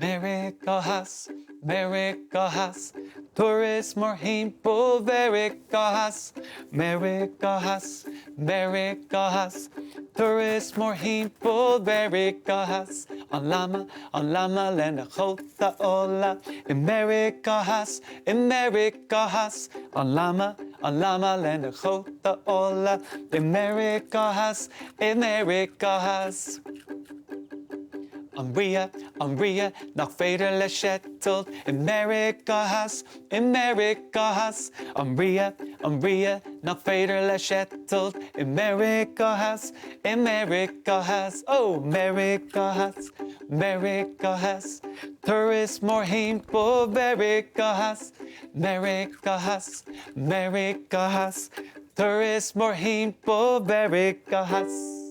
Meiriceá, Meiriceá, tourist more himpo Meiriceá, Meiriceá, Meiriceá, tourist more himpo Meiriceá, on lama lena chota ola, in Meiriceá, on lama lena chota ola, in Meiriceá, Amhrán, nach féidir le settled in Meiriceá, Amhrán, nach féidir le settled in Meiriceá, oh Meiriceá, tourist more himpo Meiriceá, tourist more himpo Meiriceá.